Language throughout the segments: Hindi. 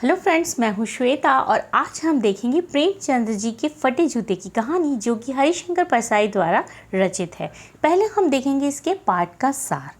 हेलो फ्रेंड्स, मैं हूँ श्वेता और आज हम देखेंगे प्रेमचंद जी के फटे जूते की कहानी, जो कि हरिशंकर परसाई द्वारा रचित है। पहले हम देखेंगे इसके पाठ का सार।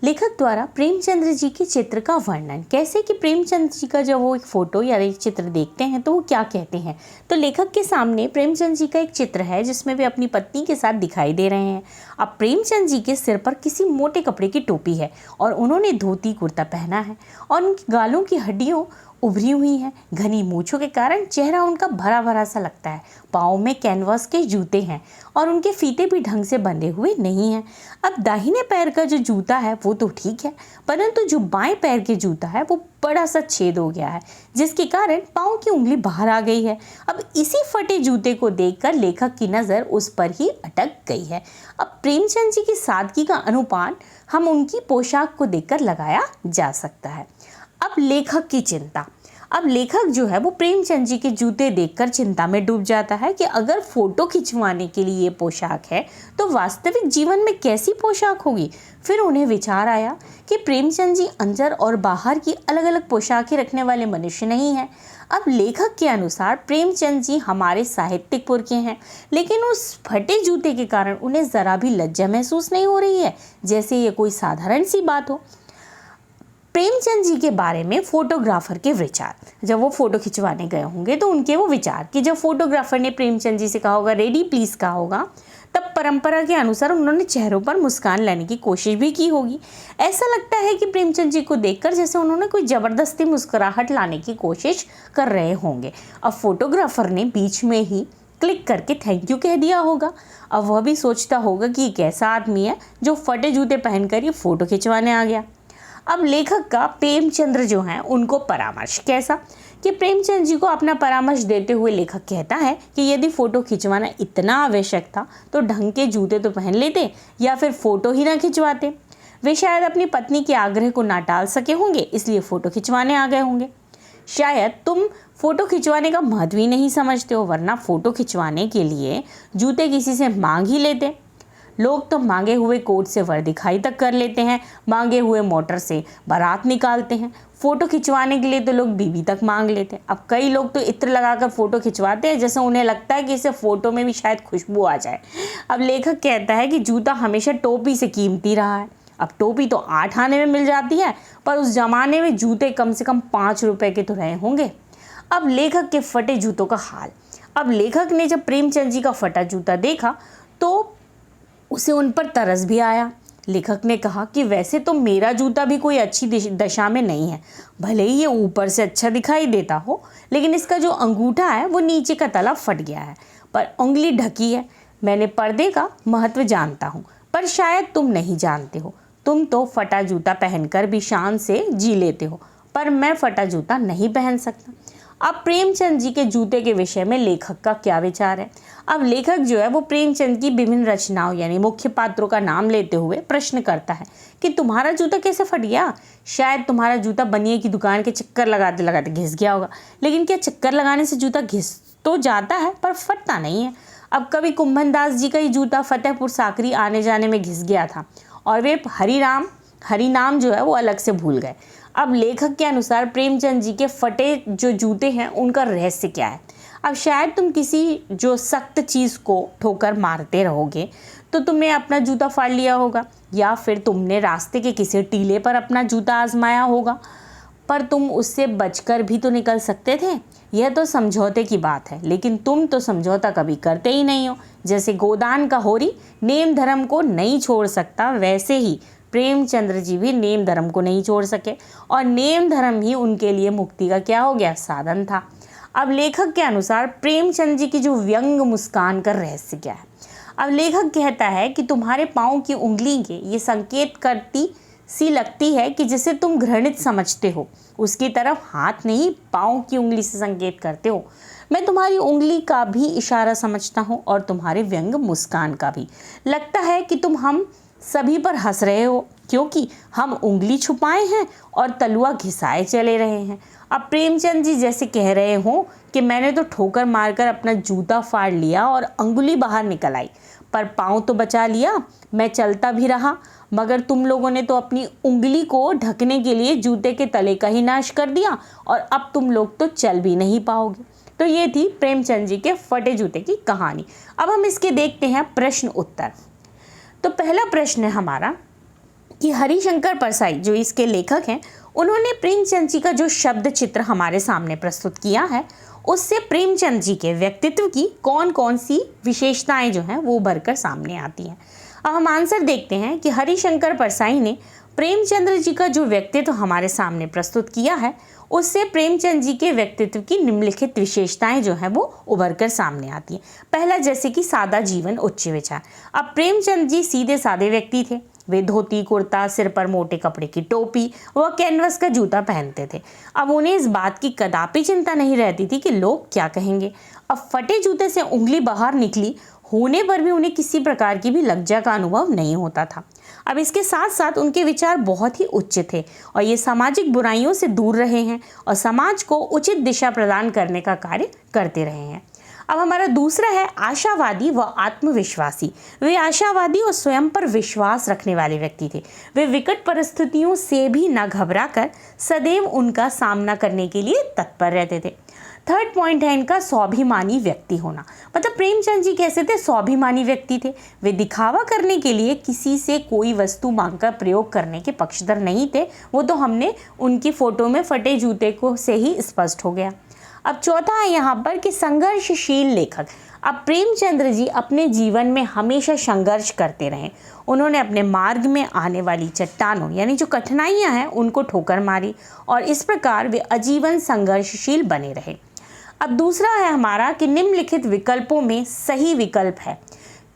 लेखक द्वारा प्रेमचंद जी के चित्र का वर्णन। कैसे कि प्रेमचंद जी का जब वो एक फ़ोटो या एक चित्र देखते हैं तो वो क्या कहते हैं। तो लेखक के सामने प्रेमचंद जी का एक चित्र है जिसमें वे अपनी पत्नी के साथ दिखाई दे रहे हैं। अब प्रेमचंद जी के सिर पर किसी मोटे कपड़े की टोपी है और उन्होंने धोती कुर्ता पहना है और उनकी गालों की हड्डियाँ उभरी हुई हैं। घनी मूंछों के कारण चेहरा उनका भरा भरा सा लगता है। पाँव में कैनवास के जूते हैं और उनके फीते भी ढंग से बंधे हुए नहीं हैं। अब दाहिने पैर का जो जूता है वो तो ठीक है, परंतु जो बाएं पैर के जूता है वो बड़ा सा छेद हो गया है, जिसके कारण पाँव की उंगली बाहर आ गई है। अब इसी फटे जूते को देखकर लेखक की नज़र उस पर ही अटक गई है। अब प्रेमचंद जी की सादगी का अनुमान हम उनकी पोशाक को देखकर लगाया जा सकता है। अब लेखक की चिंता। अब लेखक जो है वो प्रेमचंद जी के जूते देखकर चिंता में डूब जाता है कि अगर फोटो खिंचवाने के लिए ये पोशाक है तो वास्तविक जीवन में कैसी पोशाक होगी। फिर उन्हें विचार आया कि प्रेमचंद जी अंदर और बाहर की अलग अलग पोशाकें रखने वाले मनुष्य नहीं हैं। अब लेखक के अनुसार प्रेमचंद जी हमारे साहित्यिक पुरखे हैं, लेकिन उस फटे जूते के कारण उन्हें ज़रा भी लज्जा महसूस नहीं हो रही है, जैसे ये कोई साधारण सी बात हो। प्रेमचंद जी के बारे में फोटोग्राफर के विचार। जब वो फोटो खिंचवाने गए होंगे तो उनके वो विचार कि जब फोटोग्राफर ने प्रेमचंद जी से कहा होगा, रेडी प्लीज़ कहा होगा, तब परंपरा के अनुसार उन्होंने चेहरों पर मुस्कान लाने की कोशिश भी की होगी। ऐसा लगता है कि प्रेमचंद जी को देखकर जैसे उन्होंने कोई ज़बरदस्ती मुस्कुराहट लाने की कोशिश कर रहे होंगे। अब फोटोग्राफर ने बीच में ही क्लिक करके थैंक यू कह दिया होगा। अब वह भी सोचता होगा कि एक ऐसा आदमी है जो फटे जूते पहनकर ये फ़ोटो खिंचवाने आ गया। अब लेखक का प्रेमचंद्र जो हैं उनको परामर्श। कैसा कि प्रेमचंद जी को अपना परामर्श देते हुए लेखक कहता है कि यदि फ़ोटो खिंचवाना इतना आवश्यक था तो ढंग के जूते तो पहन लेते या फिर फ़ोटो ही ना खिंचवाते। वे शायद अपनी पत्नी के आग्रह को ना टाल सके होंगे, इसलिए फ़ोटो खिंचवाने आ गए होंगे। शायद तुम फ़ोटो खिंचवाने का महत्व ही नहीं समझते हो, वरना फ़ोटो खिंचवाने के लिए जूते किसी से मांग ही लेते। लोग तो मांगे हुए कोट से वर्दिखाई तक कर लेते हैं, मांगे हुए मोटर से बारात निकालते हैं। फ़ोटो खिंचवाने के लिए तो लोग बीवी तक मांग लेते हैं। अब कई लोग तो इत्र लगाकर फ़ोटो खिंचवाते हैं जैसे उन्हें लगता है कि इससे फ़ोटो में भी शायद खुशबू आ जाए। अब लेखक कहता है कि जूता हमेशा टोपी से कीमती रहा है। अब टोपी तो 8 आने में मिल जाती है, पर उस ज़माने में जूते कम से कम 5 रुपये के तो रहे होंगे। अब लेखक के फटे जूतों का हाल। अब लेखक ने जब प्रेमचंद जी का फटा जूता देखा तो उसे उन पर तरस भी आया। लेखक ने कहा कि वैसे तो मेरा जूता भी कोई अच्छी दशा में नहीं है, भले ही ये ऊपर से अच्छा दिखाई देता हो, लेकिन इसका जो अंगूठा है वो नीचे का तला फट गया है, पर उंगली ढकी है। मैंने पर्दे का महत्व जानता हूँ, पर शायद तुम नहीं जानते हो। तुम तो फटा जूता पहनकर भी शान से जी लेते हो, पर मैं फटा जूता नहीं पहन सकता। अब प्रेमचंद जी के जूते के विषय में लेखक का क्या विचार है। अब लेखक जो है वो प्रेमचंद की विभिन्न रचनाओं यानी मुख्य पात्रों का नाम लेते हुए प्रश्न करता है कि तुम्हारा जूता कैसे फट गया। शायद तुम्हारा जूता बनिए की दुकान के चक्कर लगाते लगाते घिस गया होगा, लेकिन क्या चक्कर लगाने से जूता घिस तो जाता है पर फटता नहीं है। अब कभी कुंभन दास जी का ही जूता फतेहपुर साकरी आने जाने में घिस गया था और वे हरिनाम जो है वो अलग से भूल गए। अब लेखक के अनुसार प्रेमचंद जी के फटे जो जूते हैं उनका रहस्य क्या है। अब शायद तुम किसी जो सख्त चीज़ को ठोकर मारते रहोगे तो तुमने अपना जूता फाड़ लिया होगा, या फिर तुमने रास्ते के किसी टीले पर अपना जूता आजमाया होगा, पर तुम उससे बचकर भी तो निकल सकते थे। यह तो समझौते की बात है, लेकिन तुम तो समझौता कभी करते ही नहीं हो। जैसे गोदान का होरी नेम धर्म को नहीं छोड़ सकता, वैसे ही प्रेमचंद्र जी भी नेम धर्म को नहीं छोड़ सके और नेम धर्म ही उनके लिए मुक्ति का क्या हो गया, साधन था। अब लेखक के अनुसार प्रेमचंद जी की जो व्यंग मुस्कान का रहस्य क्या है। अब लेखक कहता है कि तुम्हारे पाँव की उंगली के ये संकेत करती सी लगती है कि जिसे तुम घृणित समझते हो उसकी तरफ हाथ नहीं पाँव की उंगली से संकेत करते हो। मैं तुम्हारी उंगली का भी इशारा समझता हूँ और तुम्हारे व्यंग मुस्कान का भी। लगता है कि तुम हम सभी पर हंस रहे हो, क्योंकि हम उंगली छुपाए हैं और तलुआ घिसाए चले रहे हैं। अब प्रेमचंद जी जैसे कह रहे हो कि मैंने तो ठोकर मारकर अपना जूता फाड़ लिया और अंगुली बाहर निकल आई, पर पाँव तो बचा लिया। मैं चलता भी रहा, मगर तुम लोगों ने तो अपनी उंगली को ढकने के लिए जूते के तले का ही नाश कर दिया और अब तुम लोग तो चल भी नहीं पाओगे। तो ये थी प्रेमचंद जी के फटे जूते की कहानी। अब हम इसके देखते हैं प्रश्न उत्तर। तो पहला प्रश्न है हमारा कि हरिशंकर परसाई जो इसके लेखक हैं, उन्होंने प्रेमचंद जी का जो शब्द चित्र हमारे सामने प्रस्तुत किया है, उससे प्रेमचंद जी के व्यक्तित्व की कौन कौन सी विशेषताएं जो हैं वो उभरकर सामने आती हैं। अब हम आंसर देखते हैं कि हरिशंकर परसाई ने प्रेमचंद्र जी का जो व्यक्तित्व हमारे सामने प्रस्तुत किया है, उससे प्रेमचंद जी के व्यक्तित्व की निम्नलिखित विशेषताएं जो हैं वो उभरकर सामने आती हैं। पहला, जैसे कि सादा जीवन उच्च विचार। अब प्रेमचंद जी सीधे सादे व्यक्ति थे। वे धोती कुर्ता, सिर पर मोटे कपड़े की टोपी व कैनवस का जूता पहनते थे। अब उन्हें इस बात की कदापि चिंता नहीं रहती थी कि लोग क्या कहेंगे। अब फटे जूते से उंगली बाहर निकली होने पर भी उन्हें किसी प्रकार की भी लज्जा का अनुभव नहीं होता था। अब इसके साथ साथ उनके विचार बहुत ही उच्च थे और ये सामाजिक बुराइयों से दूर रहे हैं और समाज को उचित दिशा प्रदान करने का कार्य करते रहे हैं। अब हमारा दूसरा है आशावादी व आत्मविश्वासी। वे आशावादी और स्वयं पर विश्वास रखने वाले व्यक्ति थे। वे विकट परिस्थितियों से भी न घबराकर सदैव उनका सामना करने के लिए तत्पर रहते थे। थर्ड पॉइंट है इनका स्वाभिमानी व्यक्ति होना। मतलब प्रेमचंद जी कैसे थे? स्वाभिमानी व्यक्ति थे। वे दिखावा करने के लिए किसी से कोई वस्तु मांगकर प्रयोग करने के पक्षधर नहीं थे। वो तो हमने उनकी फोटो में फटे जूते को से ही स्पष्ट हो गया। अब चौथा है यहाँ पर कि संघर्षशील लेखक। अब प्रेमचंद्र जी अपने जीवन में हमेशा संघर्ष करते रहे। उन्होंने अपने मार्ग में आने वाली चट्टानों यानी जो कठिनाइयाँ हैं उनको ठोकर मारी और इस प्रकार वे आजीवन संघर्षशील बने रहे। अब दूसरा है हमारा कि निम्नलिखित विकल्पों में सही विकल्प है।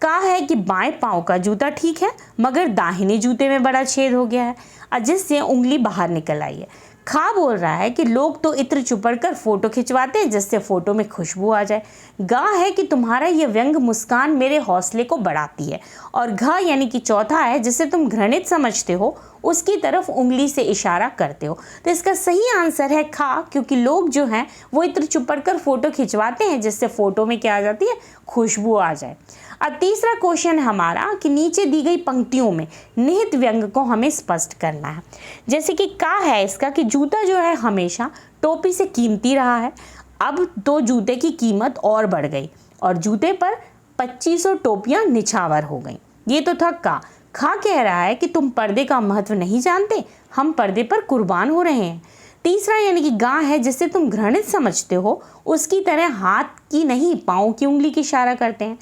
कहा है कि बाएं पांव का जूता ठीक है मगर दाहिने जूते में बड़ा छेद हो गया है जिससे उंगली बाहर निकल आई है। खा बोल रहा है कि लोग तो इत्र चुपड़ कर फोटो खिंचवाते हैं जिससे फोटो में खुशबू आ जाए। गा है कि तुम्हारा ये व्यंग मुस्कान मेरे हौसले को बढ़ाती है। और घ यानी कि चौथा है जिसे तुम घृणित समझते हो उसकी तरफ उंगली से इशारा करते हो। तो इसका सही आंसर है खा, क्योंकि लोग जो हैं वो इत्र चुपड़ कर फोटो खिंचवाते हैं जिससे फोटो में क्या आ जाती है, खुशबू आ जाए। अब तीसरा क्वेश्चन हमारा कि नीचे दी गई पंक्तियों में निहित व्यंग को हमें स्पष्ट करना है। जैसे कि का है इसका कि जूता जो है हमेशा टोपी से कीमती रहा है। अब तो जूते की कीमत और बढ़ गई और जूते पर 2500 टोपियां निछावर हो गई। ये तो था का। खा कह रहा है कि तुम पर्दे का महत्व नहीं जानते, हम पर्दे पर कुर्बान हो रहे हैं। तीसरा यानी कि गा है जिसे तुम घृणित समझते हो उसकी तरह हाथ की नहीं पाँव की उंगली की इशारा करते हैं।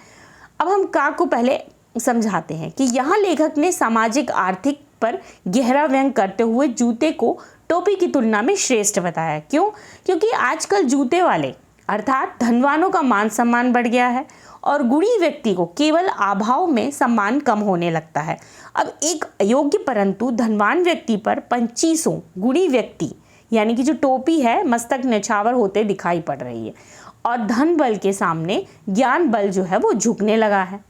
अब हम का को पहले समझाते हैं कि यहाँ लेखक ने सामाजिक आर्थिक पर गहरा व्यंग करते हुए जूते को टोपी की तुलना में श्रेष्ठ बताया। क्यों? क्योंकि आजकल जूते वाले अर्थात धनवानों का मान सम्मान बढ़ गया है और गुणी व्यक्ति को केवल अभाव में सम्मान कम होने लगता है। अब एक अयोग्य परंतु धनवान व्यक्ति पर 2500 गुणी व्यक्ति यानी कि जो टोपी है मस्तक निछावर होते दिखाई पड़ रही है और धन बल के सामने ज्ञान बल जो है वो झुकने लगा है।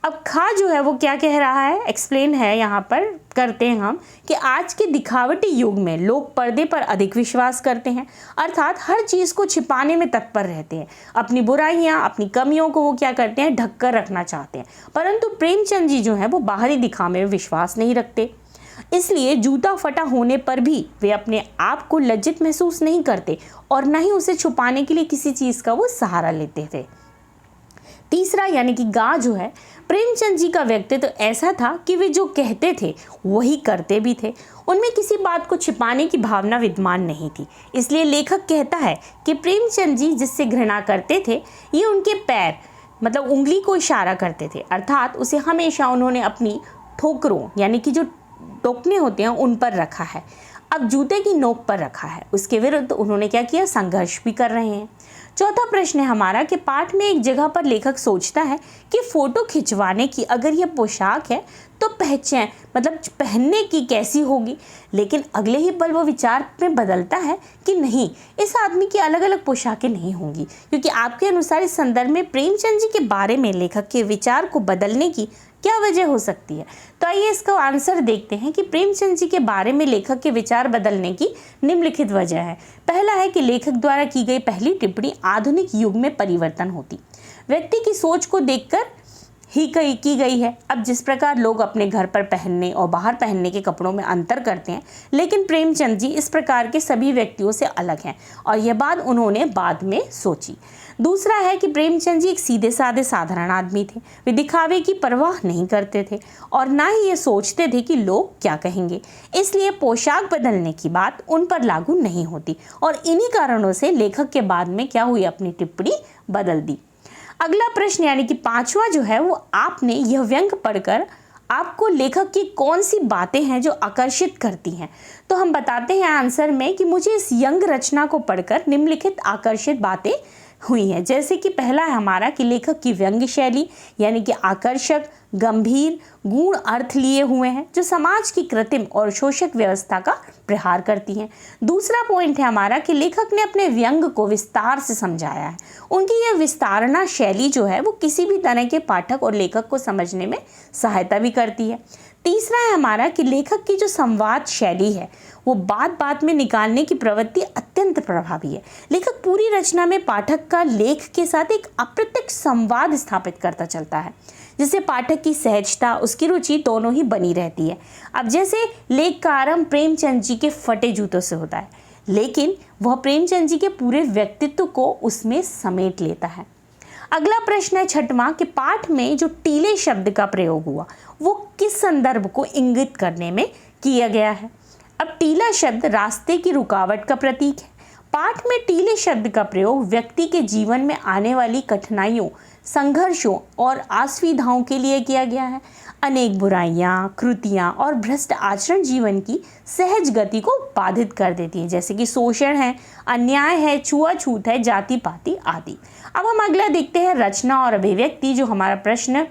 अब खा जो है वो क्या कह रहा है, एक्सप्लेन है यहाँ पर करते हैं हम कि आज के दिखावटी युग में लोग पर्दे पर अधिक विश्वास करते हैं, अर्थात हर चीज़ को छिपाने में तत्पर रहते हैं। अपनी बुराइयाँ, अपनी कमियों को वो क्या करते हैं, ढक कर रखना चाहते हैं। परंतु प्रेमचंद जी जो है वो बाहरी दिखावे में विश्वास नहीं रखते, इसलिए जूता फटा होने पर भी वे अपने आप को लज्जित महसूस नहीं करते और न ही उसे छुपाने के लिए किसी चीज़ का वो सहारा लेते थे। तीसरा यानी कि गा जो है, प्रेमचंद जी का व्यक्तित्व ऐसा था कि वे जो कहते थे वही करते भी थे। उनमें किसी बात को छिपाने की भावना विद्यमान नहीं थी। इसलिए लेखक कहता है कि प्रेमचंद जी जिससे घृणा करते थे ये उनके पैर मतलब उंगली को इशारा करते थे, अर्थात उसे हमेशा उन्होंने अपनी ठोकरों यानी कि जो टोकने होते हैं उन पर रखा है। अब जूते की नोक पर रखा है, उसके विरुद्ध उन्होंने क्या किया, संघर्ष भी कर रहे हैं। चौथा प्रश्न है हमारा कि पाठ में एक जगह पर लेखक सोचता है कि फोटो खिंचवाने की अगर यह पोशाक है तो पहचान मतलब पहनने की कैसी होगी, लेकिन अगले ही पल वो विचार में बदलता है कि नहीं, इस आदमी की अलग अलग पोशाकें नहीं होंगी, क्योंकि आपके अनुसार इस संदर्भ में प्रेमचंद जी के बारे में लेखक के विचार को बदलने की क्या वजह हो सकती है। तो आइए इसका आंसर देखते हैं कि प्रेमचंद जी के बारे में लेखक के विचार बदलने की निम्नलिखित वजह है। पहला है कि लेखक द्वारा की गई पहली टिप्पणी आधुनिक युग में परिवर्तन होती, व्यक्ति की सोच को देखकर की गई है। अब जिस प्रकार लोग अपने घर पर पहनने और बाहर पहनने के कपड़ों में अंतर करते हैं, लेकिन प्रेमचंद जी इस प्रकार के सभी व्यक्तियों से अलग हैं और यह बात उन्होंने बाद में सोची। दूसरा है कि प्रेमचंद जी एक सीधे साधे साधारण आदमी थे। वे दिखावे की परवाह नहीं करते थे और ना ही ये सोचते थे कि लोग क्या कहेंगे, इसलिए पोशाक बदलने की बात उन पर लागू नहीं होती और इन्हीं कारणों से लेखक के बाद में क्या हुई, अपनी टिप्पणी बदल दी। अगला प्रश्न यानी कि 5वां जो है वो, आपने यह व्यंग पढ़कर आपको लेखक की कौन सी बातें हैं जो आकर्षित करती हैं। तो हम बताते हैं आंसर में कि मुझे इस व्यंग रचना को पढ़कर निम्नलिखित आकर्षित बातें हुई हैं। जैसे कि पहला है हमारा कि लेखक की व्यंग्य शैली यानी कि आकर्षक, गंभीर, गूढ़ अर्थ लिए हुए हैं जो समाज की कृत्रिम और शोषक व्यवस्था का प्रहार करती हैं। दूसरा पॉइंट है हमारा कि लेखक ने अपने व्यंग्य को विस्तार से समझाया है। उनकी यह विस्तारना शैली जो है वो किसी भी तरह के पाठक और लेखक को समझने में सहायता भी करती है। तीसरा है हमारा कि लेखक की जो संवाद शैली है वो बात बात में निकालने की प्रवृत्ति अत्यंत प्रभावी है। लेखक पूरी रचना में पाठक का लेख के साथ एक अप्रत्यक्ष संवाद स्थापित करता चलता है, जिससे पाठक की सहजता, उसकी रुचि दोनों ही बनी रहती है। अब जैसे लेख का आरंभ प्रेमचंद जी के फटे जूतों से होता है, लेकिन वह प्रेमचंद जी के पूरे व्यक्तित्व को उसमें समेट लेता है। अगला प्रश्न है 6वां कि पाठ में जो टीले शब्द का प्रयोग हुआ वो किस संदर्भ को इंगित करने में किया गया है। अब टीला शब्द रास्ते की रुकावट का प्रतीक है। पाठ में टीले शब्द का प्रयोग व्यक्ति के जीवन में आने वाली कठिनाइयों, संघर्षों और असुविधाओं के लिए किया गया है। अनेक बुराइयां, कृतियां और भ्रष्ट आचरण जीवन की सहज गति को बाधित कर देती हैं, जैसे कि शोषण है, अन्याय है, छुआछूत है, जाति पाति आदि। अब हम अगला देखते हैं रचना और अभिव्यक्ति। जो हमारा प्रश्न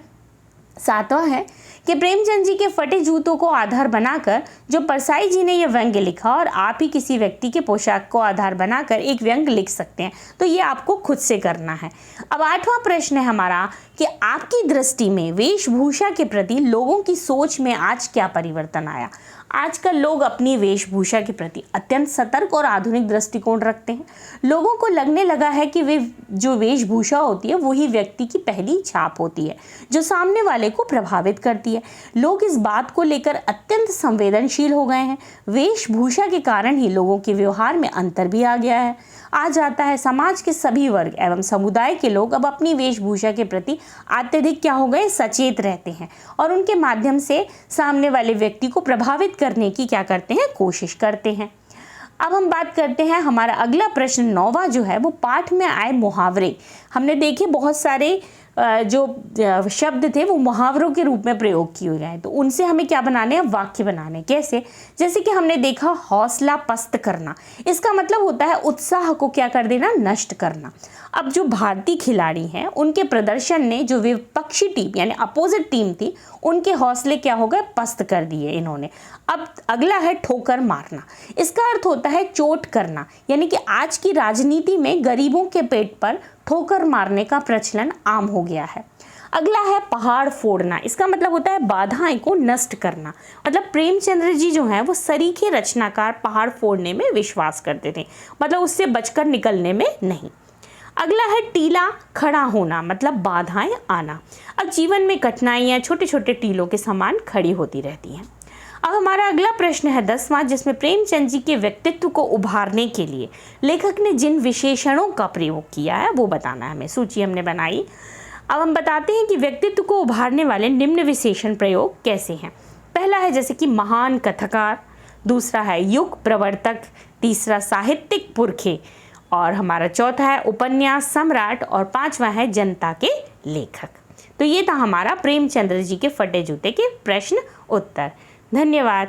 7वां है कि प्रेमचंद जी के फटे जूतों को आधार बनाकर जो परसाई जी ने यह व्यंग्य लिखा और आप ही किसी व्यक्ति के पोशाक को आधार बनाकर एक व्यंग्य लिख सकते हैं, तो ये आपको खुद से करना है। अब 8वां प्रश्न है हमारा कि आपकी दृष्टि में वेशभूषा के प्रति लोगों की सोच में आज क्या परिवर्तन आया। आजकल लोग अपनी वेशभूषा के प्रति अत्यंत सतर्क और आधुनिक दृष्टिकोण रखते हैं। लोगों को लगने लगा है कि वे जो वेशभूषा होती है वही व्यक्ति की पहली छाप होती है जो सामने वाले को प्रभावित करती है। लोग इस बात को लेकर अत्यंत संवेदनशील हो गए हैं। वेशभूषा के कारण ही लोगों के व्यवहार में अंतर भी आ गया है। आ जाता है समाज के सभी वर्ग एवं समुदाय के लोग अब अपनी वेशभूषा के प्रति अत्यधिक क्या हो गए, सचेत रहते हैं और उनके माध्यम से सामने वाले व्यक्ति को प्रभावित करने की क्या करते हैं, कोशिश करते हैं। अब हम बात करते हैं हमारा अगला प्रश्न 9वां जो है वो पाठ में आए मुहावरे। हमने देखे बहुत सारे जो शब्द थे वो मुहावरों के रूप में प्रयोग किए गए हैं, तो उनसे हमें क्या बनाने हैं, वाक्य बनाने। कैसे, जैसे कि हमने देखा हौसला पस्त करना, इसका मतलब होता है उत्साह को क्या कर देना, नष्ट करना। अब जो भारतीय खिलाड़ी हैं उनके प्रदर्शन ने जो विपक्षी टीम यानी अपोजिट टीम थी उनके हौसले क्या हो गए, पस्त कर दिए इन्होंने। अब अगला है ठोकर मारना, इसका अर्थ होता है चोट करना, यानी कि आज की राजनीति में गरीबों के पेट पर ठोकर मारने का प्रचलन आम हो गया है। अगला है पहाड़ फोड़ना, इसका मतलब होता है बाधाएं को नष्ट करना। मतलब प्रेमचंद्र जी जो हैं वो सरीखे रचनाकार पहाड़ फोड़ने में विश्वास करते थे, मतलब उससे बचकर निकलने में नहीं। अगला है टीला खड़ा होना, मतलब बाधाएं आना। अब जीवन में कठिनाइयां छोटे छोटे टीलों के समान खड़ी होती रहती हैं। अब हमारा अगला प्रश्न है 10वां, जिसमें प्रेमचंद जी के व्यक्तित्व को उभारने के लिए लेखक ने जिन विशेषणों का प्रयोग किया है वो बताना है हमें। सूची हमने बनाई। अब हम बताते हैं कि व्यक्तित्व को उभारने वाले निम्न विशेषण प्रयोग कैसे हैं। पहला है जैसे कि महान कथाकार, दूसरा है युग प्रवर्तक, तीसरा साहित्यिक पुरखे, और हमारा चौथा है उपन्यास सम्राट, और 5वां है जनता के लेखक। तो ये था हमारा प्रेमचंद्र जी के फटे जूते के प्रश्न उत्तर। धन्यवाद।